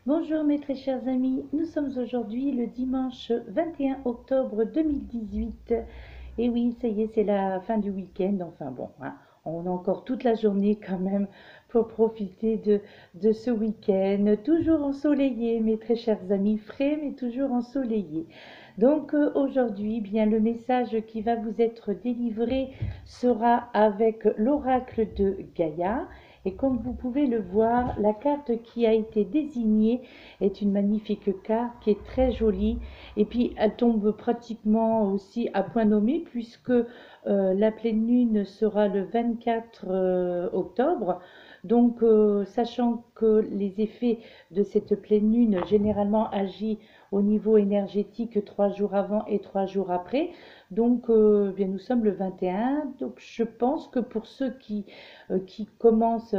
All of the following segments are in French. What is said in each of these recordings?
Bonjour mes très chers amis, nous sommes aujourd'hui le dimanche 21 octobre 2018. Et oui, ça y est, c'est la fin du week-end. Enfin bon, hein, on a encore toute la journée quand même pour profiter de ce week-end. Toujours ensoleillé, mes très chers amis, frais mais toujours ensoleillé. Donc aujourd'hui, bien le message qui va vous être délivré sera avec l'oracle de Gaïa. Et comme vous pouvez le voir, la carte qui a été désignée est une magnifique carte qui est très jolie. Et puis elle tombe pratiquement aussi à point nommé puisque la pleine lune sera le 24 octobre. Donc sachant que les effets de cette pleine lune généralement agissent au niveau énergétique 3 jours avant et 3 jours après. Donc bien nous sommes le 21. Donc je pense que pour ceux qui commencent,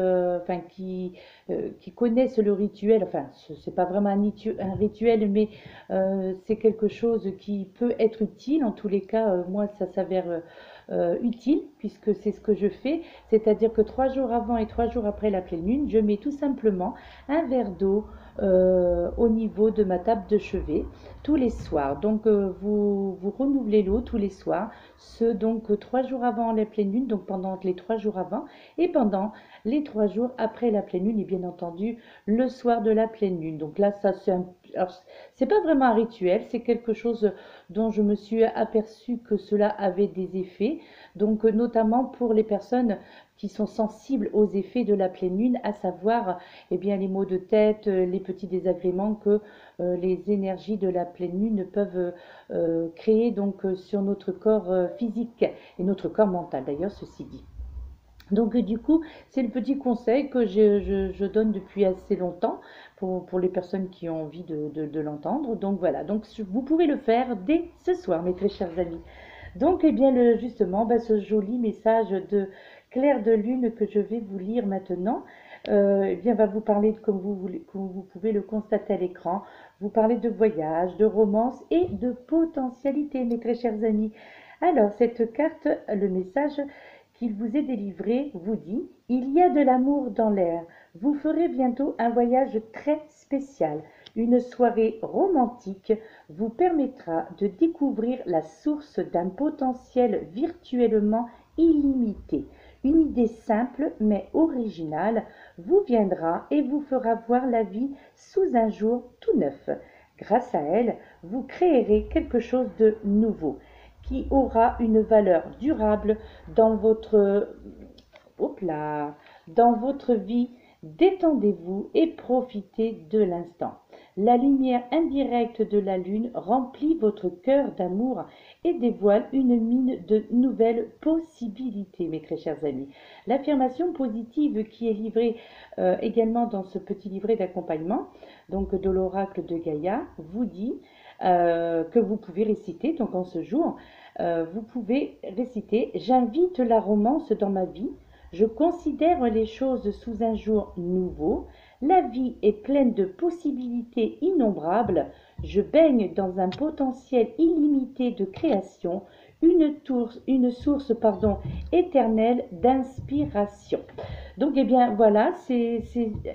qui connaissent le rituel, enfin, c'est pas vraiment un rituel, mais c'est quelque chose qui peut être utile. En tous les cas, moi, ça s'avère utile puisque c'est ce que je fais, c'est-à-dire que 3 jours avant et 3 jours après la pleine lune, je mets tout simplement un verre d'eau au niveau de ma table de chevet tous les soirs. Donc vous renouvelez l'eau tous les soirs, ce donc 3 jours avant la pleine lune, donc pendant les 3 jours avant et pendant les 3 jours après la pleine lune et bien entendu le soir de la pleine lune. Donc là, ça c'est pas vraiment un rituel, c'est quelque chose dont je me suis aperçu que cela avait des effets. Donc notamment pour les personnes qui sont sensibles aux effets de la pleine lune, à savoir eh bien, les maux de tête, les petits désagréments que les énergies de la pleine lune peuvent créer donc sur notre corps physique et notre corps mental d'ailleurs, ceci dit. Donc du coup, c'est le petit conseil que je donne depuis assez longtemps pour les personnes qui ont envie de l'entendre. Donc voilà, donc vous pouvez le faire dès ce soir, mes très chers amis. Donc, eh bien, justement, ce joli message de clair de lune que je vais vous lire maintenant, eh bien, va vous parler, comme vous pouvez le constater à l'écran, vous parler de voyage, de romance et de potentialité, mes très chers amis. Alors, cette carte, le message qu'il vous est délivré vous dit: il y a de l'amour dans l'air. Vous ferez bientôt un voyage très spécial. Une soirée romantique vous permettra de découvrir la source d'un potentiel virtuellement illimité. Une idée simple mais originale vous viendra et vous fera voir la vie sous un jour tout neuf. Grâce à elle, vous créerez quelque chose de nouveau qui aura une valeur durable dans votre, hop là, dans votre vie. Détendez-vous et profitez de l'instant. La lumière indirecte de la lune remplit votre cœur d'amour et dévoile une mine de nouvelles possibilités, mes très chers amis. L'affirmation positive qui est livrée également dans ce petit livret d'accompagnement, donc de l'oracle de Gaïa, vous dit que vous pouvez réciter, donc en ce jour, vous pouvez réciter: j'invite la romance dans ma vie. Je considère les choses sous un jour nouveau. La vie est pleine de possibilités innombrables. Je baigne dans un potentiel illimité de création, une source éternelle d'inspiration. Donc, eh bien, voilà, c'est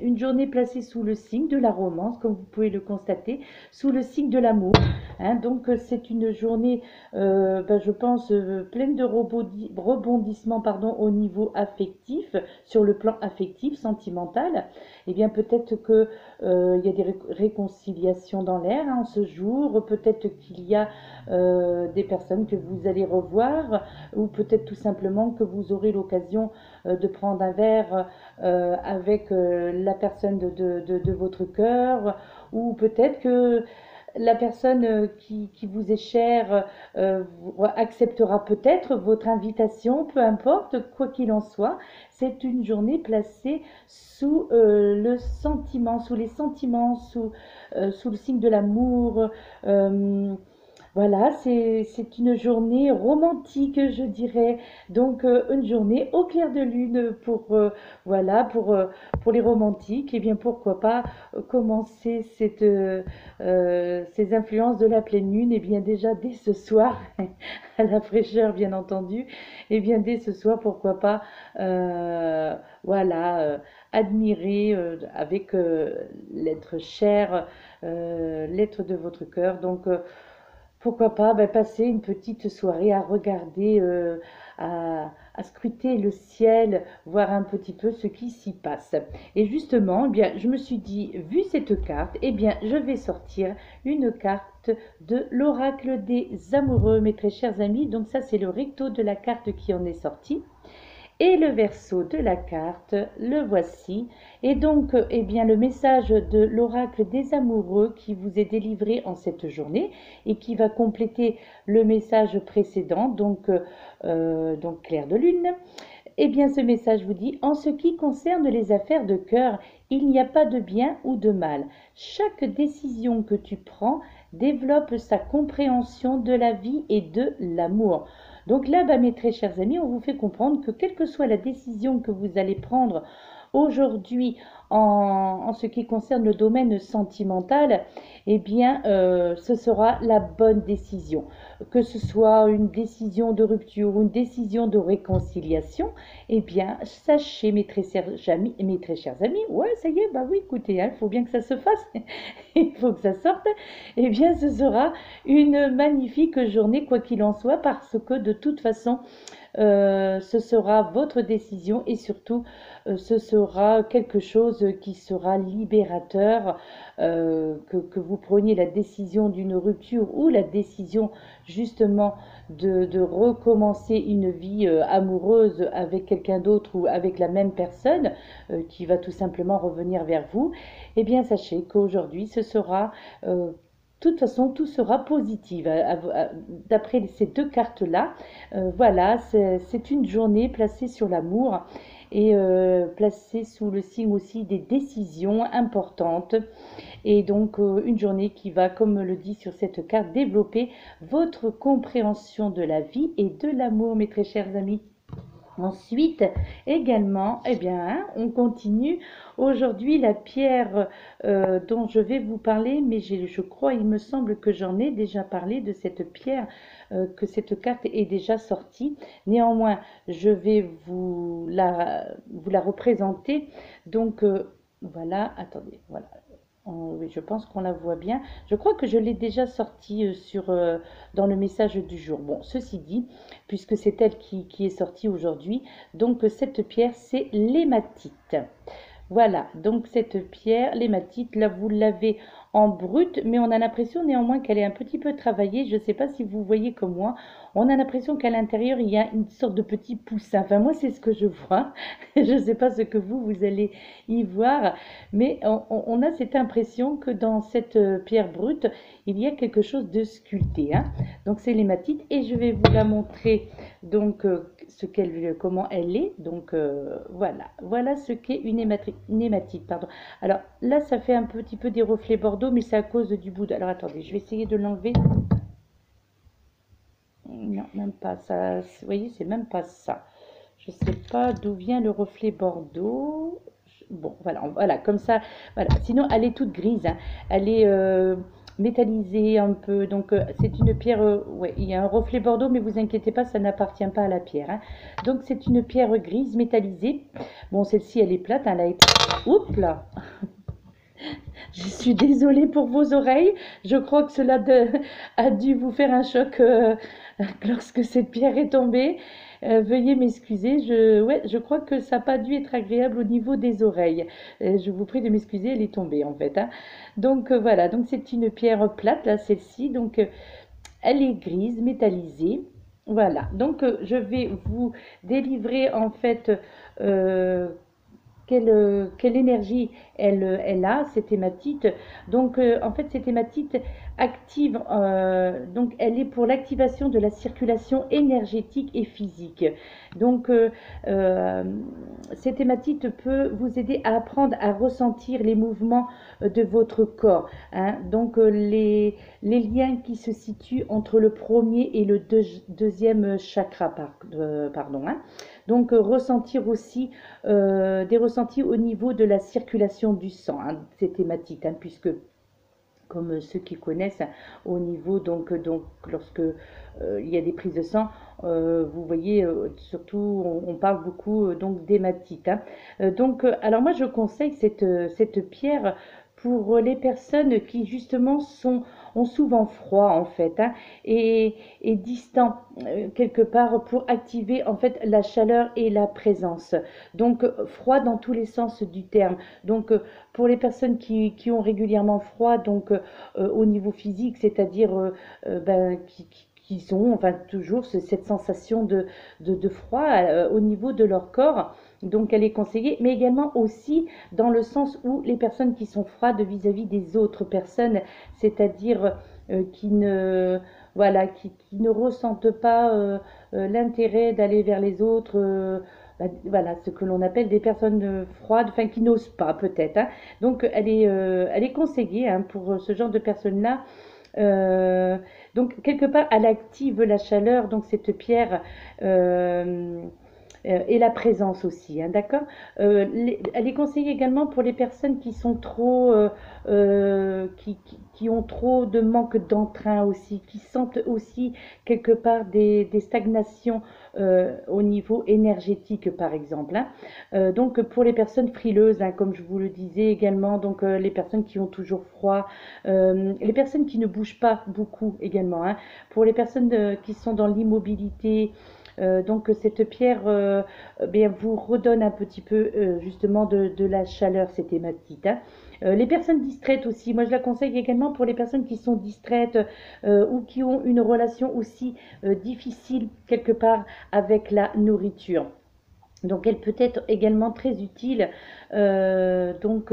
une journée placée sous le signe de la romance, comme vous pouvez le constater, sous le signe de l'amour. Hein. Donc, c'est une journée, je pense, pleine de rebondissements au niveau affectif, sur le plan affectif, sentimental. Eh bien, peut-être que il y a des réconciliations dans l'air en ce jour. Peut-être qu'il y a des personnes que vous allez revoir, ou peut-être tout simplement que vous aurez l'occasion de prendre un verre avec la personne de votre cœur, ou peut-être que la personne qui vous est chère acceptera peut-être votre invitation, peu importe, quoi qu'il en soit. C'est une journée placée sous le sentiment, sous les sentiments, sous le signe de l'amour. Voilà, c'est une journée romantique, je dirais. Donc, une journée au clair de lune voilà, pour les romantiques. Et bien, pourquoi pas commencer ces influences de la pleine lune, et bien déjà dès ce soir, à la fraîcheur, bien entendu. Et bien, dès ce soir, pourquoi pas, euh, voilà, admirer avec l'être cher, l'être de votre cœur. Donc, pourquoi pas ben, passer une petite soirée à regarder, à scruter le ciel, voir un petit peu ce qui s'y passe. Et justement, eh bien, je me suis dit, vu cette carte, eh bien, je vais sortir une carte de l'oracle des amoureux, mes très chers amis. Donc ça, c'est le recto de la carte qui en est sorti. Et le verso de la carte, le voici. Et donc, eh bien, le message de l'oracle des amoureux qui vous est délivré en cette journée et qui va compléter le message précédent, donc clair de lune. Eh bien, ce message vous dit, en ce qui concerne les affaires de cœur, il n'y a pas de bien ou de mal. Chaque décision que tu prends développe sa compréhension de la vie et de l'amour. Donc là, bah, mes très chers amis, on vous fait comprendre que quelle que soit la décision que vous allez prendre aujourd'hui en ce qui concerne le domaine sentimental, eh bien, ce sera la bonne décision. Que ce soit une décision de rupture ou une décision de réconciliation, eh bien, sachez, mes très chers amis, ouais, ça y est, bah oui, écoutez, il faut bien que ça se fasse, il faut que ça sorte, eh bien, ce sera une magnifique journée, quoi qu'il en soit, parce que de toute façon, ce sera votre décision et surtout, ce sera quelque chose qui sera libérateur, que vous preniez la décision d'une rupture ou la décision justement de recommencer une vie amoureuse avec quelqu'un d'autre ou avec la même personne qui va tout simplement revenir vers vous. Eh bien, sachez qu'aujourd'hui, ce sera de toute façon, tout sera positif. D'après ces deux cartes-là, voilà, c'est une journée placée sur l'amour et placée sous le signe aussi des décisions importantes. Et donc, une journée qui va, comme le dit sur cette carte, développer votre compréhension de la vie et de l'amour, mes très chers amis. Ensuite, également, eh bien, hein, on continue. Aujourd'hui, la pierre dont je vais vous parler, mais je crois, il me semble que j'en ai déjà parlé de cette pierre, que cette carte est déjà sortie. Néanmoins, je vais vous la représenter. Donc, voilà, attendez, voilà. Oui, je pense qu'on la voit bien. Je crois que je l'ai déjà sortie dans le message du jour. Bon, ceci dit, puisque c'est elle qui est sortie aujourd'hui, donc cette pierre, c'est l'hématite. Voilà, donc cette pierre, l'hématite, là vous l'avez en brut, mais on a l'impression néanmoins qu'elle est un petit peu travaillée. Je ne sais pas si vous voyez comme moi, on a l'impression qu'à l'intérieur il y a une sorte de petit poussin. Enfin moi c'est ce que je vois, je ne sais pas ce que vous allez y voir, mais on a cette impression que dans cette pierre brute, il y a quelque chose de sculpté, hein. Donc c'est l'hématite et je vais vous la montrer donc comment elle est. Donc voilà ce qu'est une hématite, pardon. Alors là, ça fait un petit peu des reflets bordeaux, mais c'est à cause du bout. Alors attendez, je vais essayer de l'enlever. Non, même pas ça. Vous voyez, c'est même pas ça. Je sais pas d'où vient le reflet bordeaux. Bon, voilà, comme ça. Voilà. Sinon, elle est toute grise, hein. Elle est métallisée un peu. Donc, c'est une pierre. Ouais, il y a un reflet bordeaux, mais vous inquiétez pas, ça n'appartient pas à la pierre, hein. Donc, c'est une pierre grise métallisée. Bon, celle-ci, elle est plate, hein. Elle a été. Oups là! Je suis désolée pour vos oreilles. Je crois que a dû vous faire un choc lorsque cette pierre est tombée. Veuillez m'excuser. Ouais, je crois que ça n'a pas dû être agréable au niveau des oreilles. Je vous prie de m'excuser, elle est tombée en fait, hein. Donc voilà, donc c'est une pierre plate, là, celle-ci. Donc elle est grise, métallisée. Voilà, donc je vais vous délivrer en fait euh, quelle énergie elle a, cette hématite. Donc, en fait, cette hématite active, donc elle est pour l'activation de la circulation énergétique et physique. Donc, euh, cette hématite peut vous aider à apprendre à ressentir les mouvements de votre corps, hein. Donc, les liens qui se situent entre le premier et le deuxième chakra, pardon, hein. Donc, ressentir aussi des ressentis au niveau de la circulation du sang, hein, cette hématite, hein, puisque comme ceux qui connaissent, hein, au niveau donc lorsque il y a des prises de sang, vous voyez, surtout on parle beaucoup donc d'hématite, hein. Donc alors moi je conseille cette pierre pour les personnes qui justement ont souvent froid en fait, hein, et distant quelque part, pour activer en fait la chaleur et la présence. Donc froid dans tous les sens du terme. Donc pour les personnes qui ont régulièrement froid, donc au niveau physique, c'est-à-dire ben, qui ont enfin, toujours cette sensation de froid au niveau de leur corps. Donc elle est conseillée, mais également aussi dans le sens où les personnes qui sont froides vis-à-vis des autres personnes, c'est-à-dire qui ne voilà, qui ne ressentent pas l'intérêt d'aller vers les autres, voilà, ce que l'on appelle des personnes froides, enfin qui n'osent pas peut-être, hein. Donc elle est conseillée, hein, pour ce genre de personnes-là. Euh, donc quelque part, elle active la chaleur, donc cette pierre. Et la présence aussi, hein, d'accord. Elle est conseillée également pour les personnes qui sont trop, qui ont trop de manque d'entrain aussi, qui sentent aussi quelque part des stagnations au niveau énergétique, par exemple, hein. Donc pour les personnes frileuses, hein, comme je vous le disais également, donc les personnes qui ont toujours froid, les personnes qui ne bougent pas beaucoup également, hein. Pour les personnes qui sont dans l'immobilité, donc cette pierre bien, vous redonne un petit peu justement de la chaleur, cette hématite, hein. Les personnes distraites aussi, moi je la conseille également pour les personnes qui sont distraites ou qui ont une relation aussi difficile quelque part avec la nourriture. Donc elle peut être également très utile, donc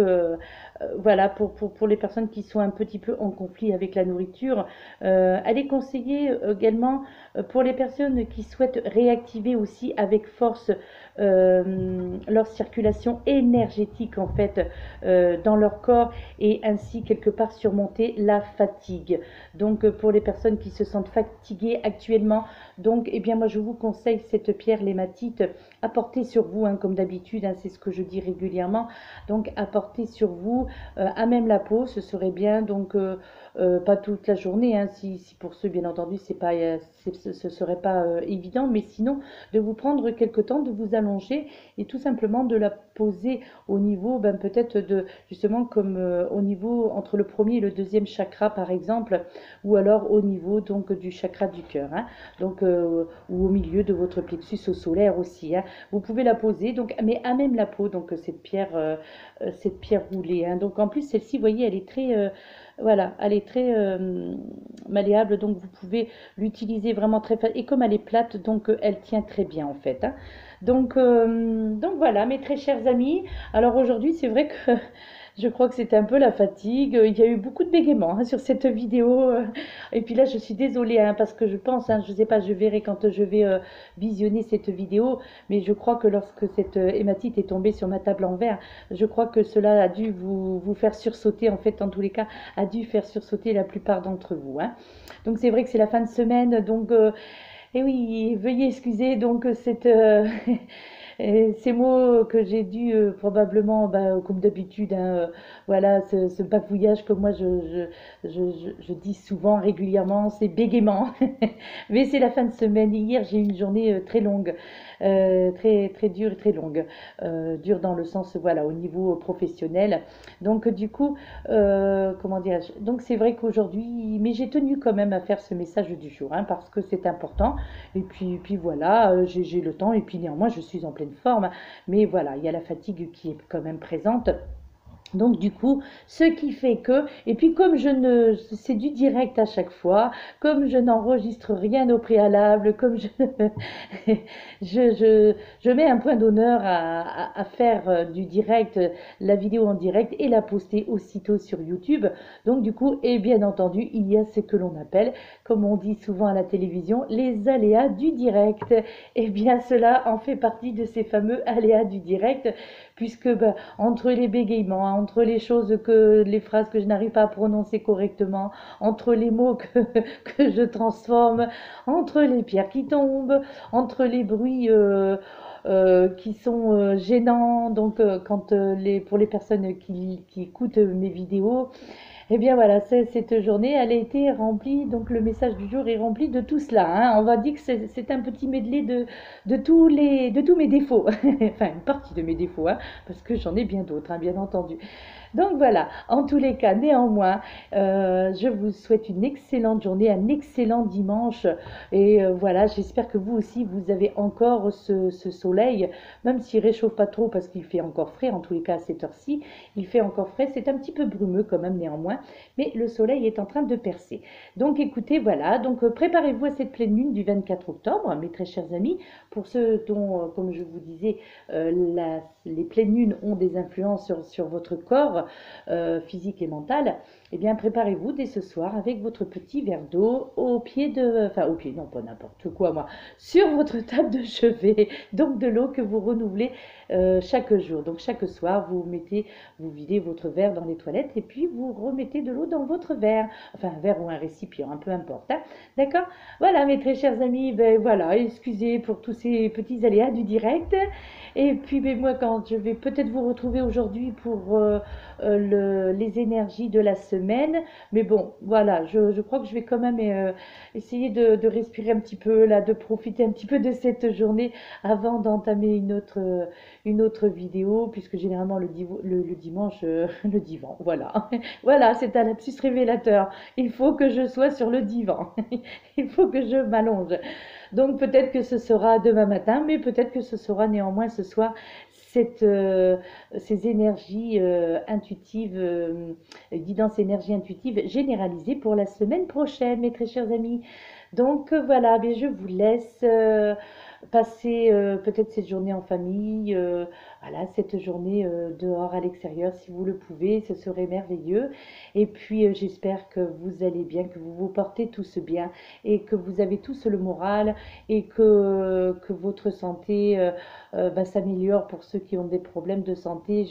voilà, pour les personnes qui sont un petit peu en conflit avec la nourriture. Elle est conseillée également pour les personnes qui souhaitent réactiver aussi avec force leur circulation énergétique en fait dans leur corps, et ainsi quelque part surmonter la fatigue. Donc pour les personnes qui se sentent fatiguées actuellement, donc eh bien moi je vous conseille cette pierre l'hématite à porter sur vous, hein, comme d'habitude, hein, c'est ce que je dis régulièrement. Donc à porter sur vous, à même la peau, ce serait bien. Donc pas toute la journée, hein, si pour ceux bien entendu c'est pas, ce serait pas évident, mais sinon de vous prendre quelque temps, de vous allonger et tout simplement de la poser au niveau, ben, peut-être de justement comme au niveau entre le premier et le deuxième chakra par exemple, ou alors au niveau donc du chakra du cœur, hein, donc ou au milieu de votre plexus au solaire aussi, hein. Vous pouvez la poser, donc, mais à même la peau, donc cette pierre roulée, hein. Donc en plus celle-ci, vous voyez, elle est très, voilà, elle est très malléable, donc vous pouvez l'utiliser vraiment très facile. Et comme elle est plate, donc elle tient très bien en fait, hein. Donc voilà, mes très chers amis. Alors aujourd'hui, c'est vrai que je crois que c'était un peu la fatigue. Il y a eu beaucoup de bégaiements, hein, sur cette vidéo. Et puis là, je suis désolée, hein, parce que je pense, hein, je ne sais pas, je verrai quand je vais visionner cette vidéo, mais je crois que lorsque cette hématite est tombée sur ma table en verre, je crois que cela a dû vous faire sursauter, en fait, en tous les cas, a dû faire sursauter la plupart d'entre vous, hein. Donc c'est vrai que c'est la fin de semaine, donc et oui, veuillez excuser donc cette et ces mots que j'ai dû probablement, bah, comme d'habitude, hein, voilà, ce bafouillage que moi je dis souvent, régulièrement, c'est bégaiement. Mais c'est la fin de semaine. Hier, j'ai eu une journée très longue, très, très dure et très longue. Dure dans le sens, voilà, au niveau professionnel. Donc, du coup, comment dirais-je? Donc, c'est vrai qu'aujourd'hui, mais j'ai tenu quand même à faire ce message du jour, hein, parce que c'est important. Et puis voilà, j'ai le temps, et puis néanmoins, je suis en pleine forme. Mais voilà, il y a la fatigue qui est quand même présente. Donc du coup, ce qui fait que, et puis comme c'est du direct à chaque fois, comme je n'enregistre rien au préalable, comme je mets un point d'honneur à faire du direct, la vidéo en direct et la poster aussitôt sur YouTube. Donc du coup, et bien entendu, il y a ce que l'on appelle, comme on dit souvent à la télévision, les aléas du direct. Et bien cela en fait partie de ces fameux aléas du direct, puisque ben, entre les bégaiements, entre les phrases que je n'arrive pas à prononcer correctement, entre les mots que je transforme, entre les pierres qui tombent, entre les bruits qui sont gênants, donc pour les personnes qui écoutent mes vidéos, eh bien voilà, cette journée, elle a été remplie, donc le message du jour est rempli de tout cela, hein. On va dire que c'est un petit medley de tous mes défauts, enfin une partie de mes défauts, hein, parce que j'en ai bien d'autres, hein, bien entendu. Donc voilà, en tous les cas, néanmoins, je vous souhaite une excellente journée, un excellent dimanche. Et voilà, j'espère que vous aussi, vous avez encore ce soleil, même s'il ne réchauffe pas trop parce qu'il fait encore frais, en tous les cas à cette heure-ci, il fait encore frais. C'est un petit peu brumeux quand même néanmoins, mais le soleil est en train de percer. Donc écoutez, voilà, donc préparez-vous à cette pleine lune du 24 octobre, mes très chers amis. Pour ceux dont, comme je vous disais, les pleines lunes ont des influences sur votre corps physique et mental, eh bien préparez-vous dès ce soir avec votre petit verre d'eau au pied enfin au pied, non pas n'importe quoi moi, sur votre table de chevet, donc de l'eau que vous renouvelez chaque jour. Donc chaque soir, vous videz votre verre dans les toilettes et puis vous remettez de l'eau dans votre verre, enfin un verre ou un récipient, peu importe, hein. D'accord? Voilà mes très chers amis, ben voilà, excusez pour tous ces petits aléas du direct. Et puis ben, moi, quand je vais peut-être vous retrouver aujourd'hui pour les énergies de la semaine, mais bon, voilà, je crois que je vais quand même essayer de respirer un petit peu, là, de profiter un petit peu de cette journée avant d'entamer une autre vidéo, puisque généralement le dimanche, le divan, voilà. Voilà, c'est un lapsus révélateur. Il faut que je sois sur le divan. Il faut que je m'allonge. Donc peut-être que ce sera demain matin, mais peut-être que ce sera néanmoins ce soir ces énergies intuitives, guidance énergie intuitive généralisée pour la semaine prochaine, mes très chers amis. Donc voilà, bien, je vous laisse passer peut-être cette journée en famille, voilà, cette journée dehors à l'extérieur si vous le pouvez, ce serait merveilleux. Et puis j'espère que vous allez bien, que vous vous portez tous bien et que vous avez tous le moral et que votre santé s'améliore pour ceux qui ont des problèmes de santé.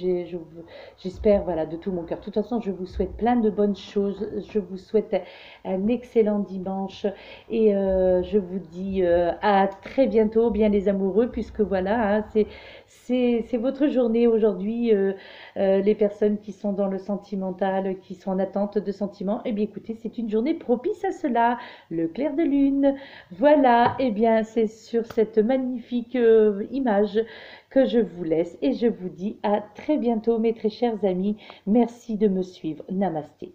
J'espère, voilà, de tout mon cœur. De toute façon, je vous souhaite plein de bonnes choses. Je vous souhaite un excellent dimanche et je vous dis à très bientôt, bien les amoureux, puisque voilà, hein, c'est votre journée aujourd'hui. Les personnes qui sont dans le sentimental, qui sont en attente de sentiments, eh bien écoutez, c'est une journée propice à cela, le clair de lune. Voilà, eh bien c'est sur cette magnifique image que je vous laisse et je vous dis à très bientôt mes très chers amis. Merci de me suivre. Namasté.